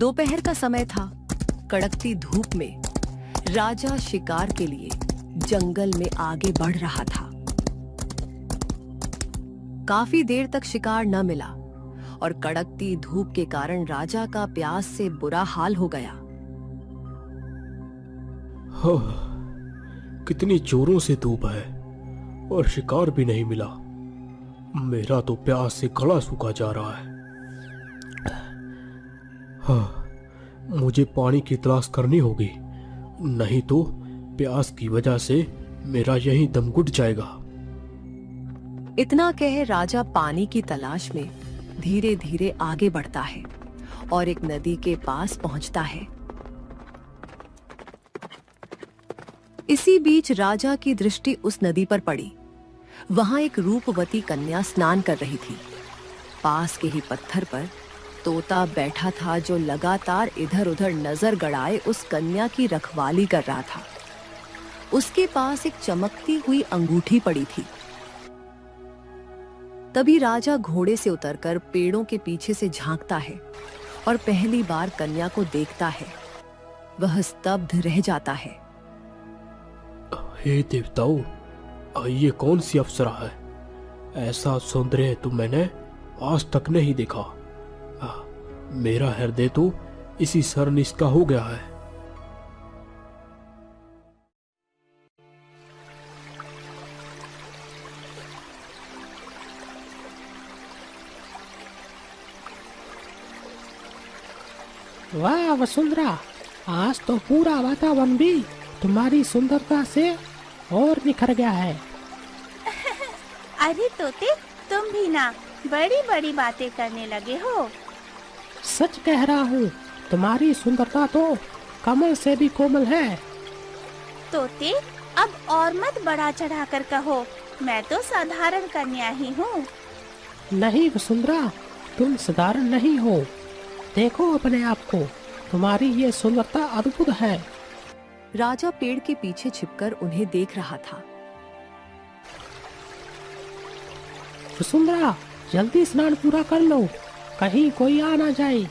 दोपहर का समय था। कड़कती धूप में राजा शिकार के लिए जंगल में आगे बढ़ रहा था। काफी देर तक शिकार न मिला और कड़कती धूप के कारण राजा का प्यास से बुरा हाल हो गया। कितनी जोरों से धूप है और शिकार भी नहीं मिला। मेरा तो प्यास से गला सूखा जा रहा है। मुझे पानी की तलाश करनी होगी, नहीं तो प्यास की वजह से मेरा यहीं दम घुट जाएगा। इतना कह राजा पानी की तलाश में धीरे धीरे आगे बढ़ता है और एक नदी के पास पहुंचता है। इसी बीच राजा की दृष्टि उस नदी पर पड़ी। वहां एक रूपवती कन्या स्नान कर रही थी। पास के ही पत्थर पर तोता बैठा था, जो लगातार इधर उधर नजर गड़ाए उस कन्या की रखवाली कर रहा था। उसके पास एक चमकती हुई अंगूठी पड़ी थी। तभी राजा घोड़े से उतरकर पेड़ों के पीछे से झांकता है और पहली बार कन्या को देखता है। वह स्तब्ध रह जाता है। हे देवताओं, ये कौन सी अप्सरा है? ऐसा सौंदर्य तो मैंने आज तक नहीं देखा। मेरा हृदय तो इसी सरनिश का हो गया है। वाह वसुंधरा, आज तो पूरा वातावरण भी तुम्हारी सुंदरता से और निखर गया है। अरे तोते, तुम भी ना बड़ी बड़ी बातें करने लगे हो। सच कह रहा हूँ, तुम्हारी सुंदरता तो कमल से भी कोमल है। तोते, अब और मत बढ़ा चढ़ा कर कहो, मैं तो साधारण कन्या ही हूँ। नहीं वसुंधरा, तुम साधारण नहीं हो। देखो अपने आप को, तुम्हारी ये सुंदरता अद्भुत है। राजा पेड़ के पीछे छिपकर उन्हें देख रहा था। वसुंधरा, जल्दी स्नान पूरा कर लो, कहीं कोई आ ना जाए।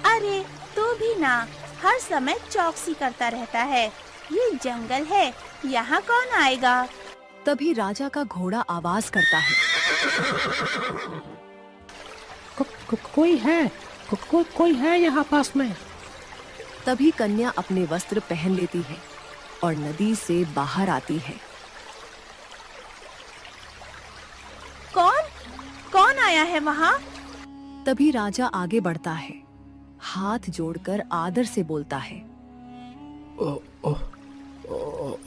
अरे तू भी ना हर समय चौकसी करता रहता है। ये जंगल है, यहाँ कौन आएगा? तभी राजा का घोड़ा आवाज करता है। कोई है, कोई है यहाँ पास में। तभी कन्या अपने वस्त्र पहन लेती है और नदी से बाहर आती है। कौन आया है वहाँ? तभी राजा आगे बढ़ता है, हाथ जोड़कर आदर से बोलता है।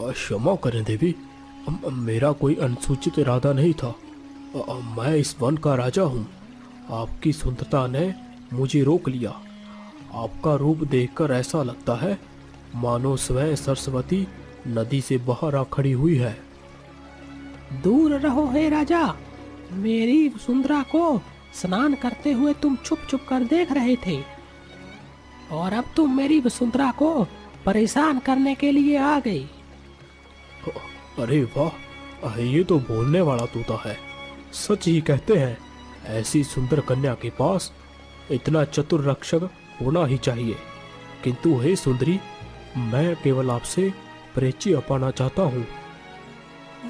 क्षमा करें देवी, मेरा कोई अनुसूचित इरादा नहीं था। मैं इस वन का राजा हूँ। आपकी सुंदरता ने मुझे रोक लिया। आपका रूप देखकर ऐसा लगता है मानो स्वयं सरस्वती नदी से बाहर आ खड़ी हुई है। दूर रहो हे राजा, मेरी वसुंधरा को स्नान करते हुए तुम छुप छुप कर देख रहे थे और अब तुम मेरी वसुंधरा को परेशान करने के लिए आ गई। अरे वाह, ये तो बोलने वाला तोता है। सच ही कहते हैं, ऐसी सुंदर कन्या के पास इतना चतुर रक्षक होना ही चाहिए। किंतु हे सुंदरी, मैं केवल आपसे परिचय पाना चाहता हूँ।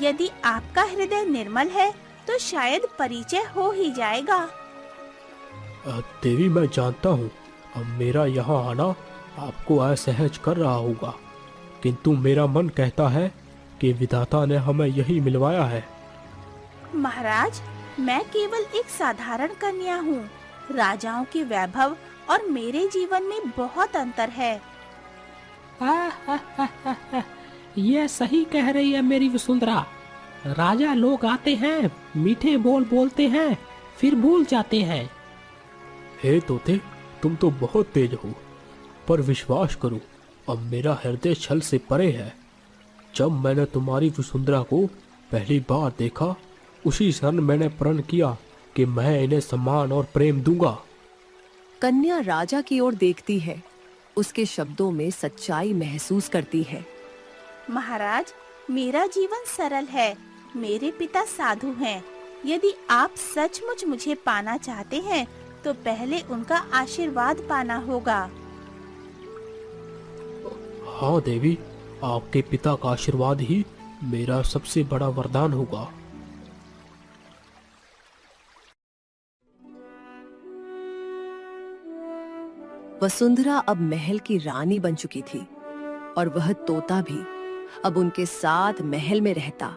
यदि आपका हृदय निर्मल है तो शायद परिचय हो ही जाएगा। देवी, मैं जानता हूँ मेरा यहाँ आना आपको असहज कर रहा होगा, किंतु मेरा मन कहता है कि विधाता ने हमें यही मिलवाया है। महाराज, मैं केवल एक साधारण कन्या हूँ। राजाओं के वैभव और मेरे जीवन में बहुत अंतर है। ये सही कह रही है मेरी वसुंधरा। राजा लोग आते हैं, मीठे बोल बोलते हैं, फिर भूल जाते हैं। हे तोते, तुम तो बहुत तेज हो, पर विश्वास करो, अब मेरा हृदय छल से परे है। जब मैंने तुम्हारी वसुंधरा को पहली बार देखा, उसी क्षण मैंने प्रण किया कि मैं इन्हें सम्मान और प्रेम दूंगा। कन्या राजा की ओर देखती है, उसके शब्दों में सच्चाई महसूस करती है। महाराज, मेरा जीवन सरल है। मेरे पिता साधु हैं। यदि आप सचमुच मुझे पाना चाहते हैं तो पहले उनका आशीर्वाद पाना होगा। हाँ देवी, आपके पिता का आशीर्वाद ही मेरा सबसे बड़ा वरदान होगा। वसुंधरा अब महल की रानी बन चुकी थी और वह तोता भी अब उनके साथ महल में रहता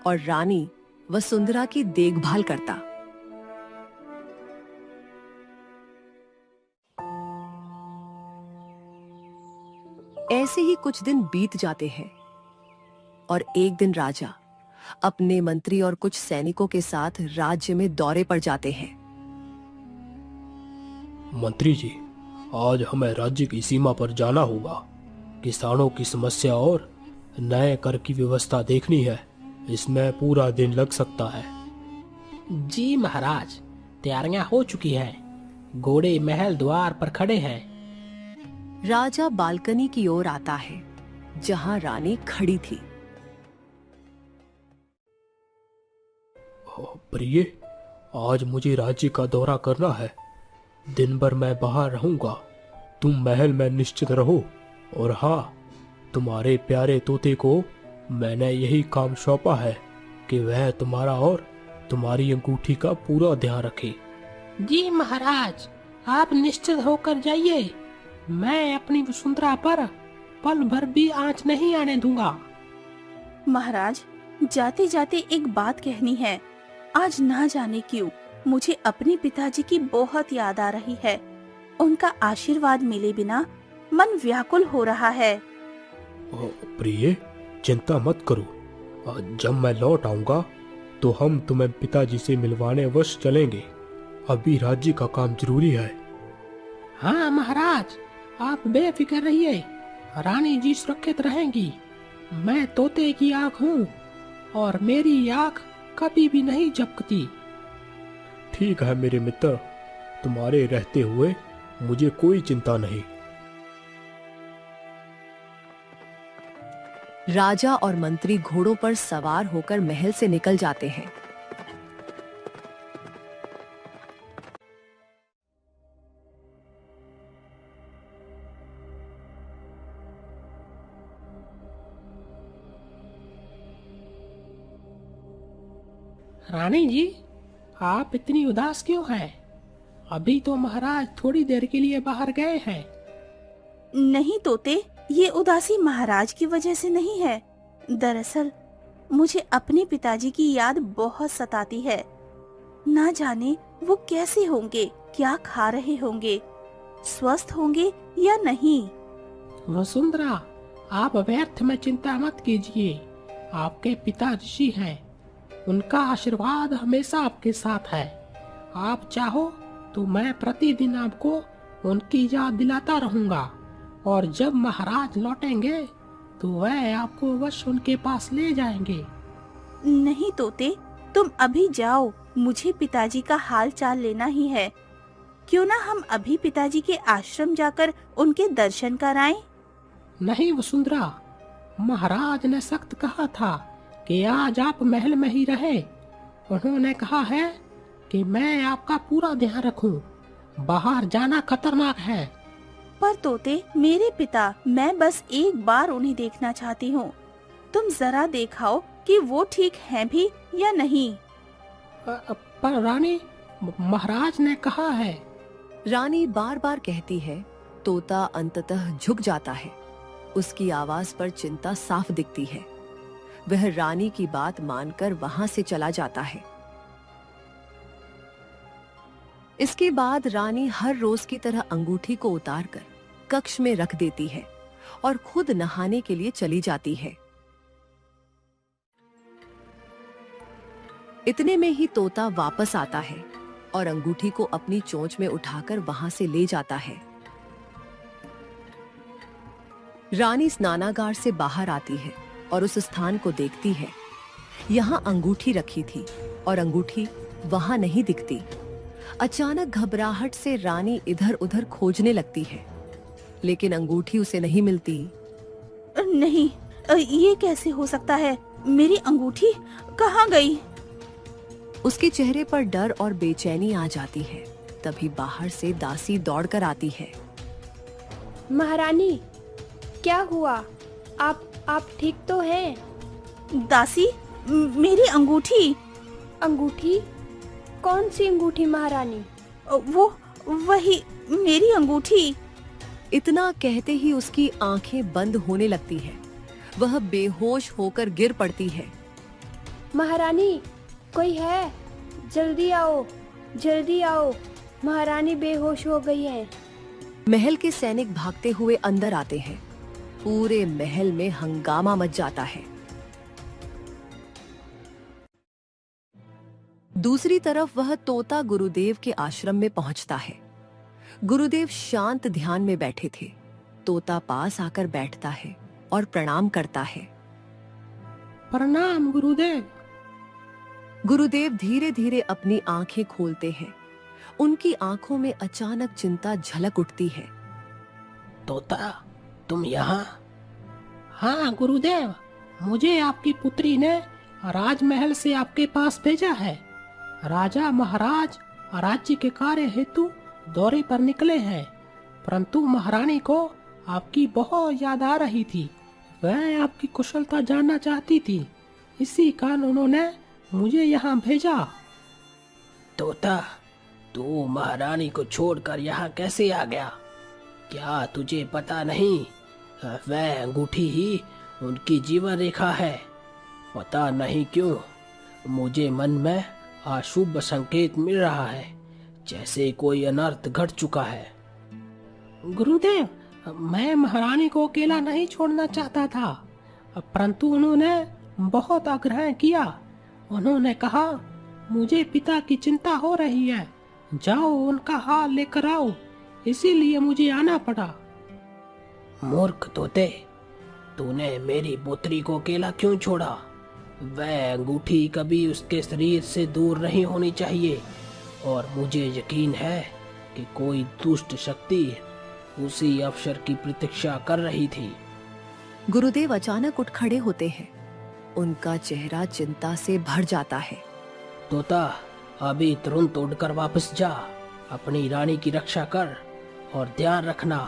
और रानी वसुंधरा की देखभाल करता। ऐसे ही कुछ दिन बीत जाते हैं और एक दिन राजा अपने मंत्री और कुछ सैनिकों के साथ राज्य में दौरे पर जाते हैं। मंत्री जी, आज हमें राज्य की सीमा पर जाना होगा। किसानों की समस्या और नए कर की व्यवस्था देखनी है। इसमें पूरा दिन लग सकता है। जी महाराज, तैयारियां हो चुकी हैं। घोड़े महल द्वार पर खड़े हैं। राजा बालकनी की ओर आता है जहां रानी खड़ी थी। प्रिय, आज मुझे राज्य का दौरा करना है। दिन भर मैं बाहर रहूंगा। तुम महल में निश्चित रहो। और हाँ, तुम्हारे प्यारे तोते को मैंने यही काम सौंपा है कि वह तुम्हारा और तुम्हारी अंगूठी का पूरा ध्यान रखे। जी महाराज, आप निश्चित होकर जाइए। मैं अपनी वसुंधरा पर पल भर भी आंच नहीं आने दूंगा। महाराज, जाते जाते एक बात कहनी है। आज ना जाने क्यों मुझे अपने पिताजी की बहुत याद आ रही है। उनका आशीर्वाद मिले बिना मन व्याकुल हो रहा है। प्रिय, चिंता मत करो। जब मैं लौट आऊंगा तो हम तुम्हें पिताजी से मिलवाने अवश्य चलेंगे। अभी राज्य का काम जरूरी है। हाँ महाराज, आप बेफिक्र रहिए। रानी जी सुरक्षित रहेंगी। मैं तोते की आँख हूँ और मेरी आँख कभी भी नहीं झपकती। ठीक है मेरे मित्र, तुम्हारे रहते हुए मुझे कोई चिंता नहीं। राजा और मंत्री घोड़ों पर सवार होकर महल से निकल जाते हैं। रानी जी, आप इतनी उदास क्यों हैं? अभी तो महाराज थोड़ी देर के लिए बाहर गए हैं। नहीं तोते, ये उदासी महाराज की वजह से नहीं है। दरअसल मुझे अपने पिताजी की याद बहुत सताती है। ना जाने वो कैसे होंगे, क्या खा रहे होंगे, स्वस्थ होंगे या नहीं। वसुंधरा, आप व्यर्थ में चिंता मत कीजिए। आपके पिता ऋषि हैं। उनका आशीर्वाद हमेशा आपके साथ है। आप चाहो तो मैं प्रतिदिन आपको उनकी याद दिलाता रहूंगा और जब महाराज लौटेंगे तो वह आपको अवश्य उनके पास ले जाएंगे। नहीं तोते, तुम अभी जाओ। मुझे पिताजी का हाल चाल लेना ही है। क्यों ना हम अभी पिताजी के आश्रम जाकर उनके दर्शन कराएं? नहीं वसुंधरा, महाराज ने सख्त कहा था कि आज आप महल में ही रहे। उन्होंने कहा है कि मैं आपका पूरा ध्यान रखूं। बाहर जाना खतरनाक है। पर तोते, मेरे पिता, मैं बस एक बार उन्हें देखना चाहती हूँ। तुम जरा दिखाओ कि वो ठीक हैं भी या नहीं। पर रानी, महाराज ने कहा है। रानी बार बार कहती है। तोता अंततः झुक जाता है। उसकी आवाज पर चिंता साफ दिखती है। वह रानी की बात मानकर वहां से चला जाता है। इसके बाद रानी हर रोज की तरह अंगूठी को उतारकर कक्ष में रख देती है और खुद नहाने के लिए चली जाती है। इतने में ही तोता वापस आता है और अंगूठी को अपनी चोंच में उठाकर वहां से ले जाता है। रानी स्नानागार से बाहर आती है और उस स्थान को देखती है। यहाँ अंगूठी रखी थी और अंगूठी वहां नहीं दिखती। अचानक घबराहट से रानी इधर उधर खोजने लगती है, लेकिन अंगूठी उसे नहीं मिलती। नहीं, ये कैसे हो सकता है? मेरी अंगूठी कहाँ गई? उसके चेहरे पर डर और बेचैनी आ जाती है। तभी बाहर से दासी दौड़कर आती है। महारानी, क्या हुआ? आप ठीक तो हैं? दासी, मेरी अंगूठी। अंगूठी? कौन सी अंगूठी महारानी? वही मेरी अंगूठी। इतना कहते ही उसकी आंखें बंद होने लगती हैं। वह बेहोश होकर गिर पड़ती है। महारानी, कोई है? जल्दी आओ, जल्दी आओ, महारानी बेहोश हो गई है। महल के सैनिक भागते हुए अंदर आते हैं। पूरे महल में हंगामा मच जाता है। दूसरी तरफ वह तोता गुरुदेव के आश्रम में पहुंचता है। गुरुदेव शांत ध्यान में बैठे थे। तोता पास आकर बैठता है और प्रणाम करता है। प्रणाम गुरुदेव। गुरुदेव धीरे धीरे अपनी आंखें खोलते हैं। उनकी आंखों में अचानक चिंता झलक उठती है। तोता, तुम यहाँ? हाँ गुरुदेव, मुझे आपकी पुत्री ने राजमहल से आपके पास भेजा है। राजा महाराज राज्य के कार्य हेतु दौरे पर निकले हैं, परंतु महारानी को आपकी बहुत याद आ रही थी। वह आपकी कुशलता जानना चाहती थी, इसी कारण उन्होंने मुझे यहाँ भेजा। तोता, तू महारानी को छोड़कर यहाँ कैसे आ गया? क्या तुझे पता नहीं, वह अंगूठी ही उनकी जीवन रेखा है। पता नहीं क्यों मुझे मन में अशुभ संकेत मिल रहा है, जैसे कोई अनर्थ घट चुका है। गुरुदेव, मैं महारानी को अकेला नहीं छोड़ना चाहता था, परंतु उन्होंने बहुत आग्रह किया। उन्होंने कहा, मुझे पिता की चिंता हो रही है, जाओ उनका हाल लेकर आओ, इसीलिए मुझे आना पड़ा। मूर्ख तोते, तूने मेरी पुत्री को अकेला क्यों छोड़ा? वह अंगूठी कभी उसके शरीर से दूर नहीं होनी चाहिए, और मुझे यकीन है कि कोई दुष्ट शक्ति उसी अवसर की प्रतीक्षा कर रही थी। गुरुदेव अचानक उठ खड़े होते हैं। उनका चेहरा चिंता से भर जाता है। तोता, अभी तुरंत उड़कर वापस जा, अपनी रानी की रक्षा कर, और ध्यान रखना,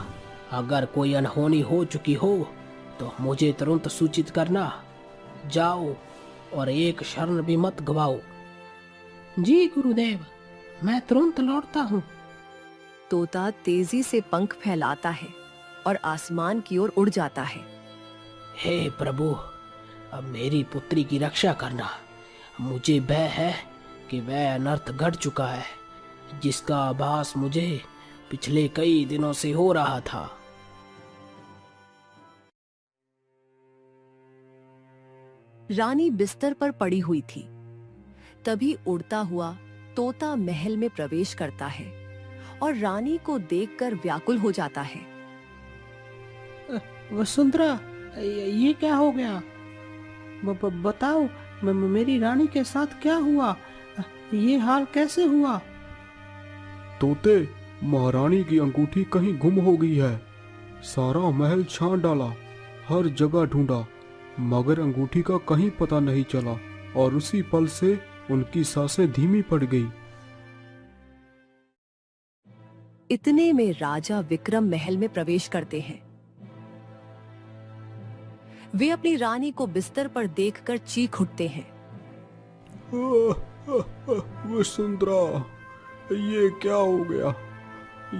अगर कोई अनहोनी हो चुकी हो तो मुझे तुरंत सूचित करना। जाओ और एक क्षण भी मत गवाओ। जी गुरुदेव, मैं तुरंत लौटता हूँ। तोता तेजी से पंख फैलाता है और आसमान की ओर उड़ जाता है। हे प्रभु, अब मेरी पुत्री की रक्षा करना। मुझे भय है कि वह अनर्थ घट चुका है, जिसका आभास मुझे पिछले कई दिनों से हो रहा था। रानी बिस्तर पर पड़ी हुई थी। तभी उड़ता हुआ तोता महल में प्रवेश करता है और रानी को देखकर व्याकुल हो जाता है। वसुंधरा, ये क्या हो गया? बताओ, मेरी रानी के साथ क्या हुआ? ये हाल कैसे हुआ? तोते, महारानी की अंगूठी कहीं गुम हो गई है। सारा महल छान डाला, हर जगह ढूंढा, मगर अंगूठी का कहीं पता नहीं चला, और उसी पल से उनकी सांसें धीमी पड़ गई। इतने में राजा विक्रम महल में प्रवेश करते हैं। वे अपनी रानी को बिस्तर पर देखकर चीख उठते हैं। वसुंधरा, ये क्या हो गया?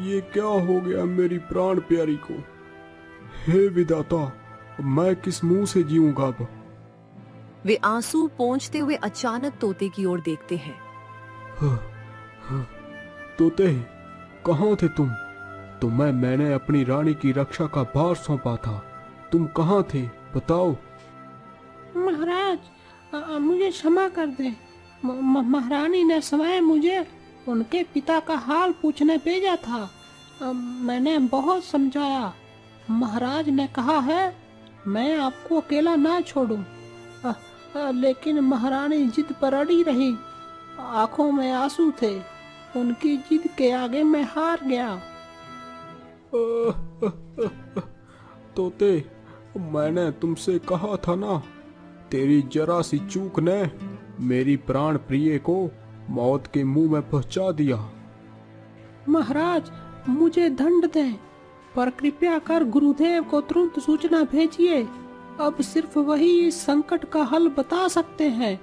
ये क्या हो गया मेरी प्राण प्यारी को? हे विधाता, मैं किस मुंह से जीऊंगा अब? वे आंसू पोंछते हुए अचानक तोते की ओर देखते हैं। तोते, कहाँ थे तुम? तुम्हें मैंने अपनी रानी की रक्षा का भार सौंपा था। तुम कहाँ थे, बताओ। महाराज, मुझे क्षमा कर दे। महारानी ने स्वयं मुझे उनके पिता का हाल पूछने भेजा था। मैंने बहुत समझाया। महाराज ने कहा है मैं आपको अकेला ना छोड़ूं, लेकिन महारानी जिद पर अड़ी रही। आंखों में आंसू थे। उनकी जिद के आगे मैं हार गया। तोते, मैंने तुमसे कहा था ना, तेरी जरा सी चूक ने मेरी प्राण प्रिय को मौत के मुंह में पहुंचा दिया। महाराज, मुझे दंड दें, पर कृपया कर गुरुदेव को तुरंत सूचना भेजिए। अब सिर्फ वही इस संकट का हल बता सकते हैं।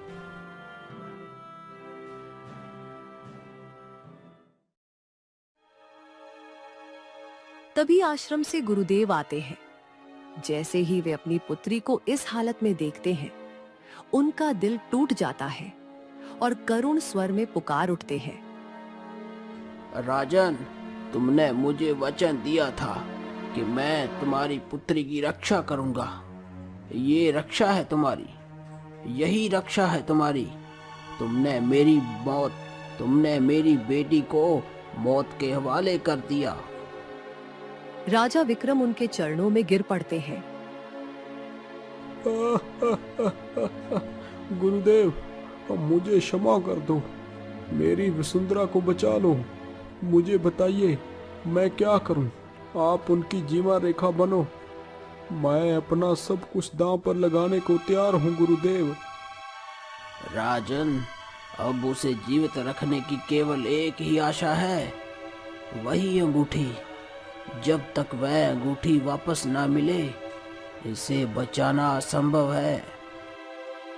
तभी आश्रम से गुरुदेव आते हैं। जैसे ही वे अपनी पुत्री को इस हालत में देखते हैं, उनका दिल टूट जाता है और करुण स्वर में पुकार उठते हैं। राजन, तुमने मुझे वचन दिया था कि मैं तुम्हारी पुत्री की रक्षा करूंगा। ये रक्षा है तुम्हारी, यही रक्षा है तुम्हारी। तुमने मेरी बेटी को मौत के हवाले कर दिया। राजा विक्रम उनके चरणों में गिर पड़ते हैं। गुरुदेव, मुझे क्षमा कर दो, मेरी वसुंधरा को बचा लो। मुझे बताइए, मैं क्या करूं? आप उनकी जीवा रेखा बनो। मैं अपना सब कुछ दांव पर लगाने को तैयार हूं गुरुदेव। राजन, अब उसे जीवित रखने की केवल एक ही आशा है, वही अंगूठी। जब तक वह अंगूठी वापस ना मिले, इसे बचाना असंभव है।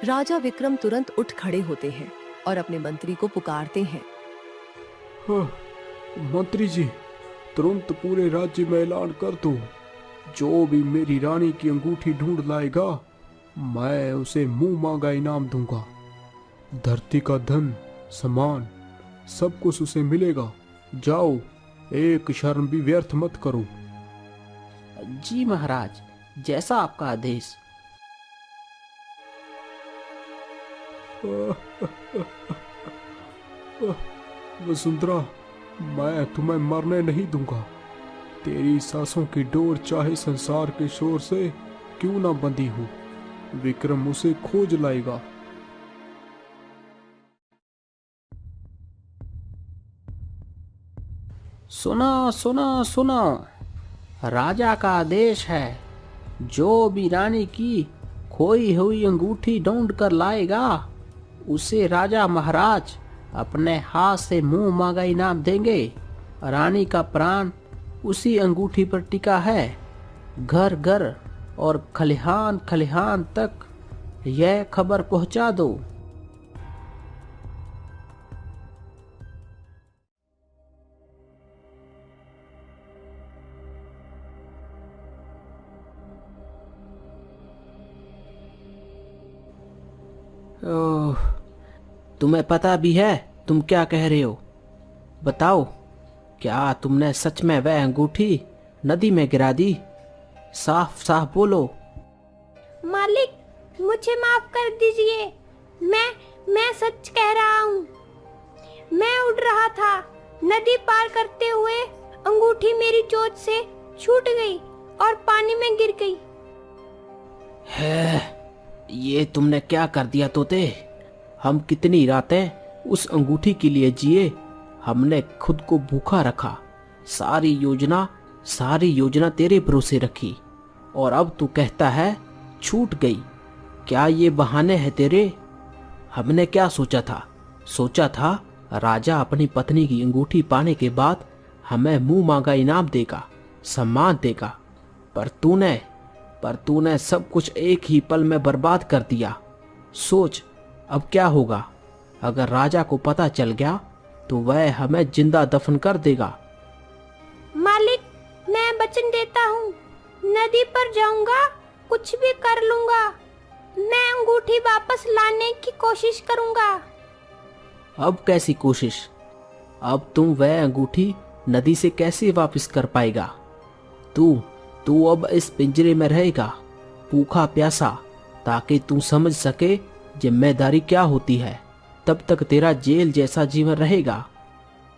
राजा विक्रम तुरंत उठ खड़े होते हैं और अपने मंत्री को पुकारते हैं। मंत्री जी, तुरंत पूरे राज्य में ऐलान कर दो, जो भी मेरी रानी की अंगूठी ढूंढ लाएगा, मैं उसे मुंह मांगा इनाम दूंगा। धरती का धन, सामान, सब कुछ उसे मिलेगा। जाओ, एक क्षण भी व्यर्थ मत करो। जी महाराज, जैसा आपका आदेश। वसुंधरा, मैं तुम्हें मरने नहीं दूंगा। तेरी सांसों की डोर चाहे संसार के शोर से क्यों ना बंधी हो, विक्रम उसे खोज लाएगा। सुनो सुनो सुनो, राजा का आदेश है, जो भी रानी की खोई हुई अंगूठी ढूंढ कर लाएगा, उसे राजा महाराज अपने हाथ से मुंह मांगा इनाम देंगे। रानी का प्राण उसी अंगूठी पर टिका है। घर घर और खलिहान खलिहान तक यह खबर पहुंचा दो। ओह, तुम्हें पता भी है तुम क्या कह रहे हो? बताओ, क्या तुमने सच में वह अंगूठी नदी में गिरा दी? साफ साफ बोलो। मालिक, मुझे माफ कर दीजिए। मैं सच कह रहा हूँ। मैं उड़ रहा था, नदी पार करते हुए अंगूठी मेरी चोंच से छूट गई और पानी में गिर गई। है, ये तुमने क्या कर दिया तोते? हम कितनी रातें उस अंगूठी के लिए जिए, हमने खुद को भूखा रखा, सारी योजना तेरे भरोसे रखी, और अब तू कहता है छूट गई। क्या ये बहाने हैं तेरे? हमने क्या सोचा था राजा अपनी पत्नी की अंगूठी पाने के बाद हमें मुंह मांगा इनाम देगा, सम्मान देगा, पर तूने सब कुछ एक ही पल में बर्बाद कर दिया। सोच, अब क्या होगा? अगर राजा को पता चल गया तो वह हमें जिंदा दफन कर देगा। मालिक, मैं वचन देता हूँ, नदी पर जाऊंगा, कुछ भी कर लूंगा। मैं अंगूठी वापस लाने की कोशिश करूंगा। अब कैसी कोशिश? अब तुम वह अंगूठी नदी से कैसे वापस कर पाएगा? तू अब इस पिंजरे में रहेगा, भूखा प्यासा, ताकि तू समझ सके जिम्मेदारी क्या होती है। तब तक तेरा जेल जैसा जीवन रहेगा।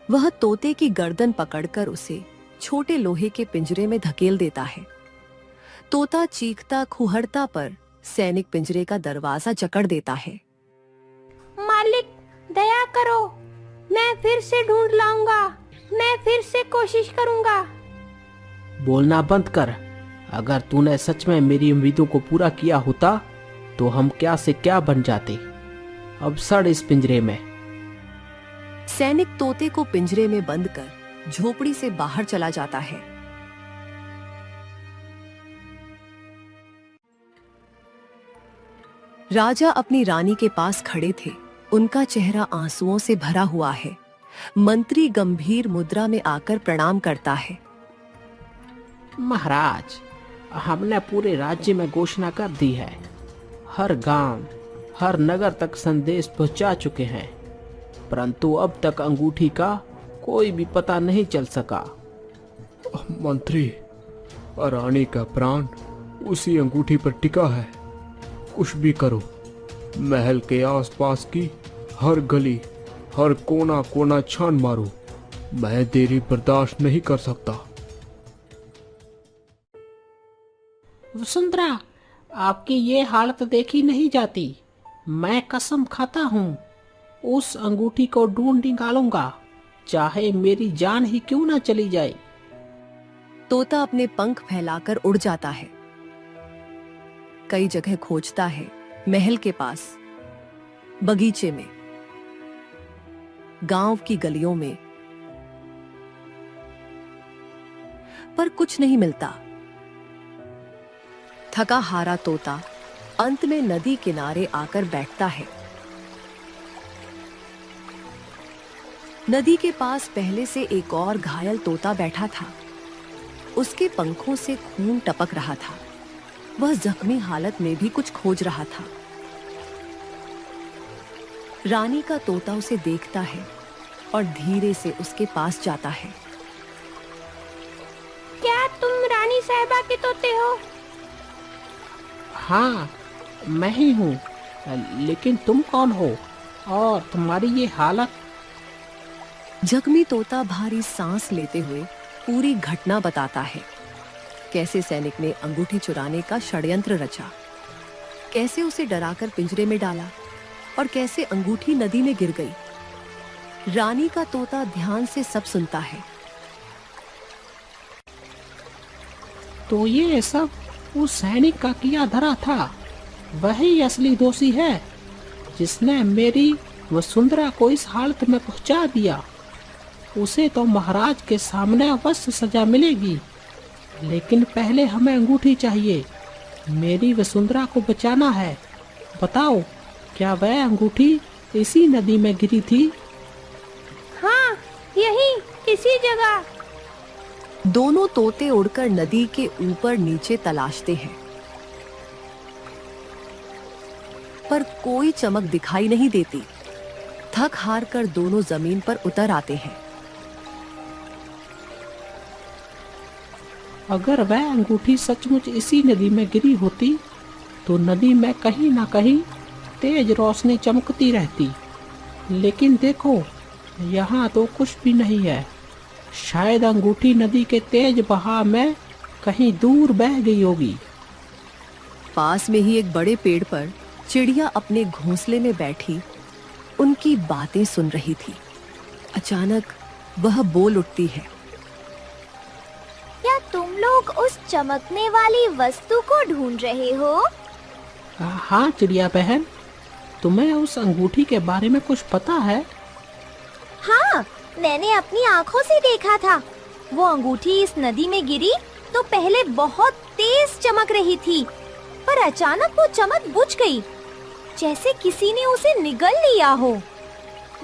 वह तोते की गर्दन पकड़कर उसे छोटे लोहे के पिंजरे में धकेल देता है। तोता चीखता खुहरता पर सैनिक पिंजरे का दरवाजा जकड़ देता है। मालिक, दया करो, मैं फिर से ढूंढ लाऊंगा, मैं फिर से कोशिश करूंगा। बोलना बंद कर। अगर तूने सच में मेरी उम्मीदों को पूरा किया होता तो हम क्या से क्या बन जाते। अब सड़ इस पिंजरे में। सैनिक तोते को पिंजरे में बंद कर झोपड़ी से बाहर चला जाता है। राजा अपनी रानी के पास खड़े थे। उनका चेहरा आंसुओं से भरा हुआ है। मंत्री गंभीर मुद्रा में आकर प्रणाम करता है। महाराज, हमने पूरे राज्य में घोषणा कर दी है। हर गांव, हर नगर तक संदेश पहुंचा चुके हैं, परंतु अब तक अंगूठी का कोई भी पता नहीं चल सका। मंत्री, रानी का प्राण उसी अंगूठी पर टिका है। कुछ भी करो, महल के आसपास की हर गली, हर कोना कोना छान मारो। मैं देरी बर्दाश्त नहीं कर सकता। वसुंधरा, आपकी ये हालत देखी नहीं जाती। मैं कसम खाता हूँ, उस अंगूठी को ढूंढ निकालूंगा, चाहे मेरी जान ही क्यों ना चली जाए। तोता अपने पंख फैलाकर उड़ जाता है। कई जगह खोजता है, महल के पास, बगीचे में, गांव की गलियों में, पर कुछ नहीं मिलता। थका हारा तोता अंत में नदी किनारे आकर बैठता है। नदी के पास पहले से एक और घायल तोता बैठा था। उसके पंखों से खून टपक रहा था। वह जख्मी हालत में भी कुछ खोज रहा था। रानी का तोता उसे देखता है और धीरे से उसके पास जाता है। क्या तुम रानी साहिबा के तोते हो? हाँ, मैं ही हूँ, लेकिन तुम कौन हो और तुम्हारी ये हालत? जख्मी तोता भारी सांस लेते हुए पूरी घटना बताता है। कैसे सैनिक ने अंगूठी चुराने का षड्यंत्र रचा, कैसे उसे डराकर पिंजरे में डाला और कैसे अंगूठी नदी में गिर गई। रानी का तोता ध्यान से सब सुनता है। तो ये सब उस सैनिक का किया धरा था। वही असली दोषी है जिसने मेरी वसुंधरा को इस हालत में पहुंचा दिया। उसे तो महाराज के सामने अवश्य सजा मिलेगी, लेकिन पहले हमें अंगूठी चाहिए। मेरी वसुंधरा को बचाना है। बताओ, क्या वह अंगूठी इसी नदी में गिरी थी? हाँ, यही, इसी जगह। दोनों तोते उड़कर नदी के ऊपर नीचे तलाशते हैं, पर कोई चमक दिखाई नहीं देती। थक हार कर दोनों जमीन पर उतर आते हैं। अगर वह अंगूठी सचमुच इसी नदी में गिरी होती तो नदी में कहीं ना कहीं तेज रोशनी चमकती रहती, लेकिन देखो, यहाँ तो कुछ भी नहीं है। शायद अंगूठी नदी के तेज बहाव में कहीं दूर बह गई होगी। पास में ही एक बड़े पेड़ पर चिड़िया अपने घोंसले में बैठी उनकी बातें सुन रही थी। अचानक वह बोल उठती है। क्या तुम लोग उस चमकने वाली वस्तु को ढूंढ रहे हो? हाँ चिड़िया बहन, तुम्हें उस अंगूठी के बारे में कुछ पता है? हाँ, मैंने अपनी आँखों से देखा था। वो अंगूठी इस नदी में गिरी तो पहले बहुत तेज चमक रही थी, पर अचानक वो चमक बुझ गई, जैसे किसी ने उसे निगल लिया हो।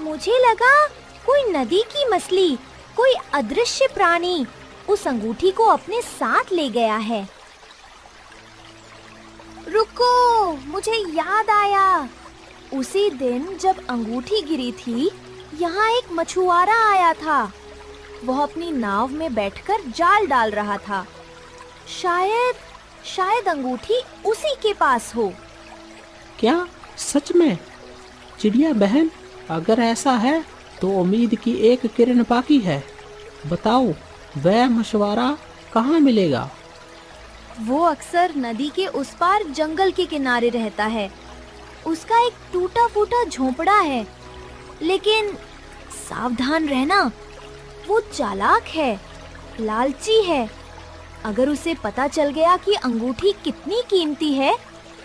मुझे लगा कोई नदी की मछली, कोई अदृश्य प्राणी उस अंगूठी को अपने साथ ले गया है। रुको, मुझे याद आया। उसी दिन जब अंगूठी गिरी थी, यहाँ एक मछुआरा आया था। वह अपनी नाव में बैठकर जाल डाल रहा था। शायद अंगूठी उसी के पास हो। क्या सच में? चिड़िया बहन, अगर ऐसा है तो उम्मीद की एक किरण बाकी है। बताओ, वह मछुआरा कहाँ मिलेगा? वो अक्सर नदी के उस पार जंगल के किनारे रहता है। उसका एक टूटा फूटा झोंपड़ा है, लेकिन सावधान रहना, वो चालाक है, लालची है। अगर उसे पता चल गया कि अंगूठी कितनी कीमती है,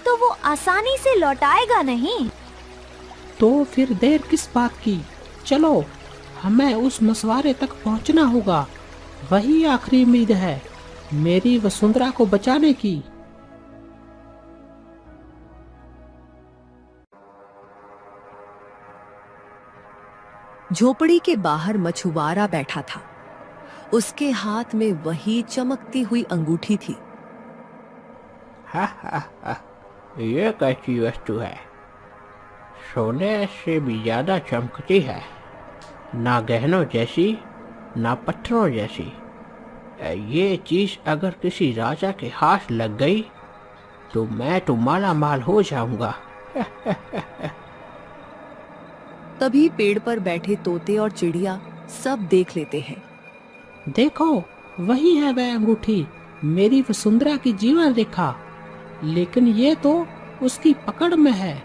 तो वो आसानी से लौटाएगा नहीं। तो फिर देर किस बात की? चलो, हमें उस मशवारे तक पहुंचना होगा। वही आखिरी उम्मीद है मेरी वसुंधरा को बचाने की। झोपड़ी के बाहर मछुआरा बैठा था। उसके हाथ में वही चमकती हुई अंगूठी थी। ये कैसी वस्तु है? सोने से भी ज्यादा चमकती है। ना गहनों जैसी, ना पत्थरों जैसी। ये चीज अगर किसी राजा के हाथ लग गई तो मैं तो माला माल हो जाऊंगा। तभी पेड़ पर बैठे तोते और चिड़िया सब देख लेते हैं। देखो, वही है वह अंगूठी, मेरी वसुंधरा की जीवन रेखा। लेकिन ये तो उसकी पकड़ में है।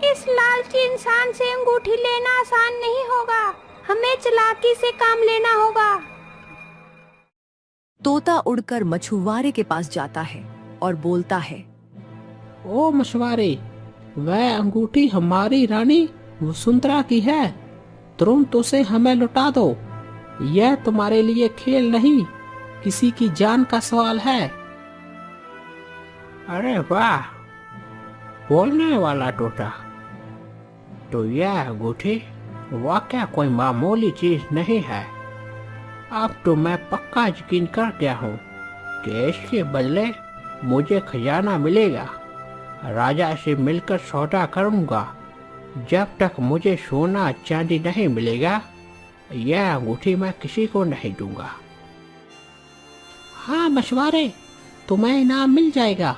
इस लालची इंसान से अंगूठी लेना आसान नहीं होगा। हमें चालाकी से काम लेना होगा। तोता उड़कर मछुआरे के पास जाता है और बोलता है, ओ मछुआरे, वह अंगूठी हमारी रानी वसुंधरा की है। तुरंत उसे हमें लौटा दो। यह तुम्हारे लिए खेल नहीं, किसी की जान का सवाल है। अरे वाह, बोलने वाला तोता। तो यह अंगूठी वाकया कोई मामूली चीज नहीं है। अब तो मैं पक्का यकीन कर गया हूँ कि इसके बदले मुझे खजाना मिलेगा। राजा से मिलकर सौदा करूँगा। जब तक मुझे सोना चांदी नहीं मिलेगा, यह अंगूठी मैं किसी को नहीं दूंगा। हाँ मछुआरे, तुम्हें इनाम मिल जाएगा।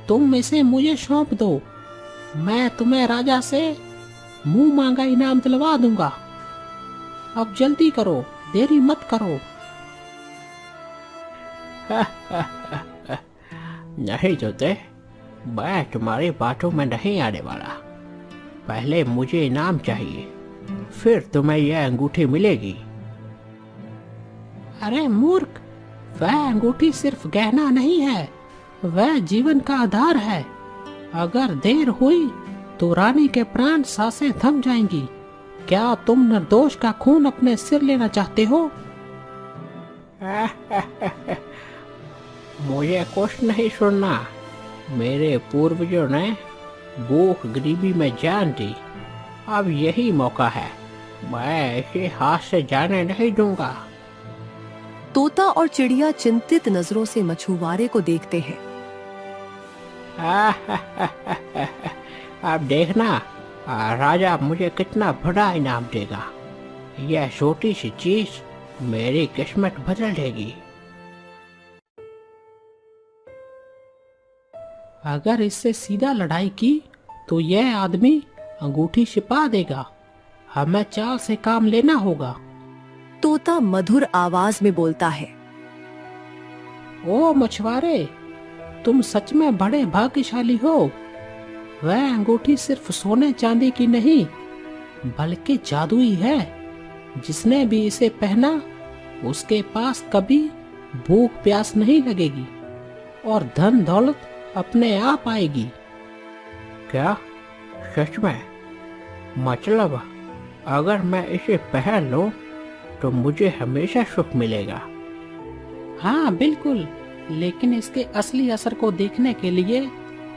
तुम इसे मुझे सौंप दो। मैं तुम्हें राजा से मुंह मांगा इनाम दिलवा दूंगा। अब जल्दी करो, देरी मत करो। नहीं तोते, मैं तुम्हारी बातों में नहीं आने वाला। पहले मुझे इनाम चाहिए, फिर तुम्हें यह अंगूठी मिलेगी। अरे मूर्ख, वह अंगूठी सिर्फ गहना नहीं है, वह जीवन का आधार है। अगर देर हुई तो रानी के प्राण सांसें थम जाएंगी। क्या तुम निर्दोष का खून अपने सिर लेना चाहते हो? मुझे कुछ नहीं सुनना। मेरे पूर्वजों ने भूख गरीबी में जान दी। अब यही मौका है, मैं इसे हाथ से जाने नहीं दूंगा। तोता और चिड़िया चिंतित नजरों से मछुआरे को देखते हैं। अब देखना, राजा मुझे कितना बड़ा इनाम देगा। यह छोटी सी चीज मेरी किस्मत बदल देगी। अगर इससे सीधा लड़ाई की तो यह आदमी अंगूठी छिपा देगा। हमें चाल से काम लेना होगा। तोता मधुर आवाज में बोलता है, ओ मछुआरे, तुम सच में बड़े भाग्यशाली हो। वह अंगूठी सिर्फ सोने चांदी की नहीं, बल्कि जादुई है। जिसने भी इसे पहना, उसके पास कभी भूख प्यास नहीं लगेगी और धन दौलत अपने आप आएगी। क्या सच में? मतलब अगर मैं इसे पहन लूं तो मुझे हमेशा सुख मिलेगा? हाँ बिल्कुल, लेकिन इसके असली असर को देखने के लिए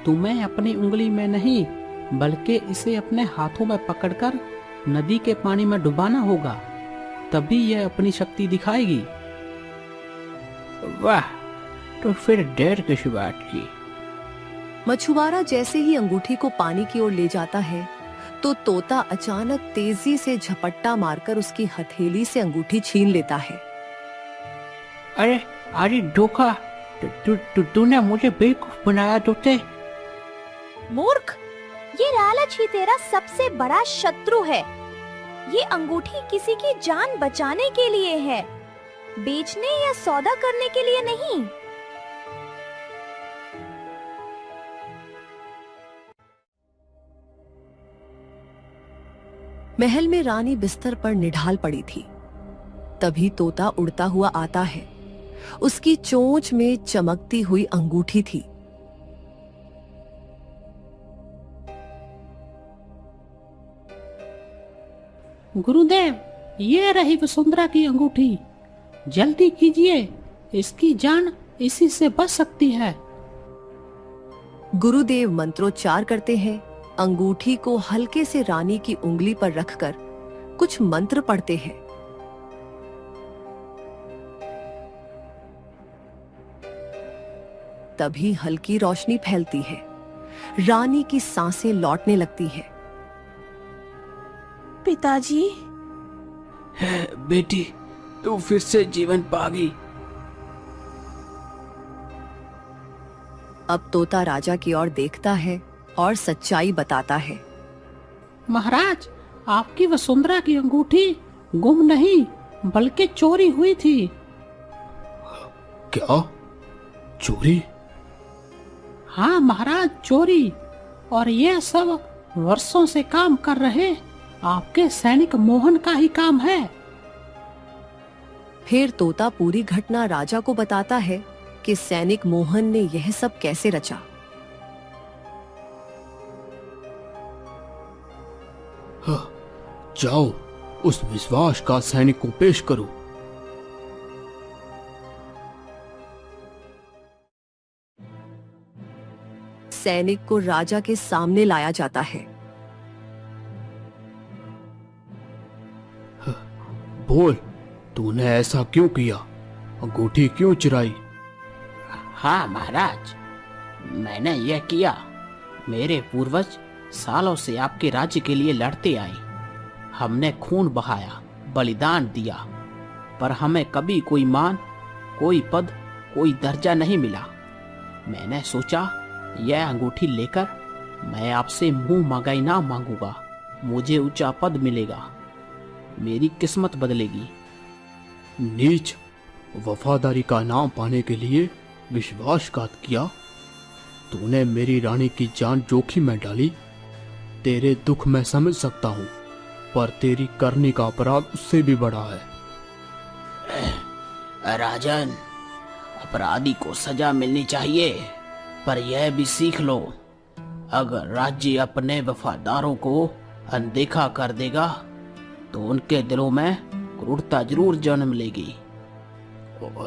तुम्हें अपनी उंगली में नहीं, बल्कि इसे अपने हाथों में पकड़कर नदी के पानी में डुबाना होगा। तभी यह अपनी शक्ति दिखाएगी। वाह, तो फिर देर किस बात की? मछुआरा जैसे ही अंगूठी को पानी की ओर ले जाता है तो तोता अचानक तेजी से झपट्टा मारकर उसकी हथेली से अंगूठी छीन लेता है। अरे अरे धोखा, तूने मुझे बेवकूफ बनाया तोते। मूर्ख, ये लालच ही तेरा सबसे बड़ा शत्रु है। ये अंगूठी किसी की जान बचाने के लिए है, बेचने या सौदा करने के लिए नहीं। महल में रानी बिस्तर पर निढाल पड़ी थी। तभी तोता उड़ता हुआ आता है। उसकी चोंच में चमकती हुई अंगूठी थी। गुरुदेव, ये रही वसुंधरा की अंगूठी। जल्दी कीजिए, इसकी जान इसी से बच सकती है। गुरुदेव मंत्रोच्चार करते हैं। अंगूठी को हल्के से रानी की उंगली पर रखकर कुछ मंत्र पढ़ते हैं। तभी हल्की रोशनी फैलती है। रानी की सांसें लौटने लगती है। पिताजी, बेटी, तू फिर से जीवन पा गई। अब तोता राजा की ओर देखता है और सच्चाई बताता है। महाराज, आपकी वसुंधरा की अंगूठी गुम नहीं बल्कि चोरी हुई थी। क्या? चोरी? हाँ महाराज, चोरी। और यह सब वर्षों से काम कर रहे आपके सैनिक मोहन का ही काम है। फिर तोता पूरी घटना राजा को बताता है कि सैनिक मोहन ने यह सब कैसे रचा। जाओ, उस विश्वास का सैनिक को पेश करो। सैनिक को राजा के सामने लाया जाता है। बोल, तूने ऐसा क्यों किया? अंगूठी क्यों चुराई? हाँ महाराज, मैंने यह किया। मेरे पूर्वज सालों से आपके राज्य के लिए लड़ते आए। हमने खून बहाया, बलिदान दिया, पर हमें कभी कोई मान, कोई पद, कोई दर्जा नहीं मिला। मैंने सोचा यह अंगूठी लेकर मैं आपसे मुंह मंगाई ना मांगूंगा। मुझे ऊंचा पद मिलेगा, मेरी किस्मत बदलेगी। नीच, वफादारी का नाम पाने के लिए विश्वासघात किया। तूने मेरी रानी की जान जोखिम में डाली। तेरे दुख मैं समझ सकता हूँ, पर तेरी करनी का अपराध उससे भी बड़ा है। राजन, अपराधी को सजा मिलनी चाहिए, पर यह भी सीख लो, अगर राज्य अपने वफादारों को अनदेखा कर देगा तो उनके दिलों में क्रूरता जरूर जन्म लेगी।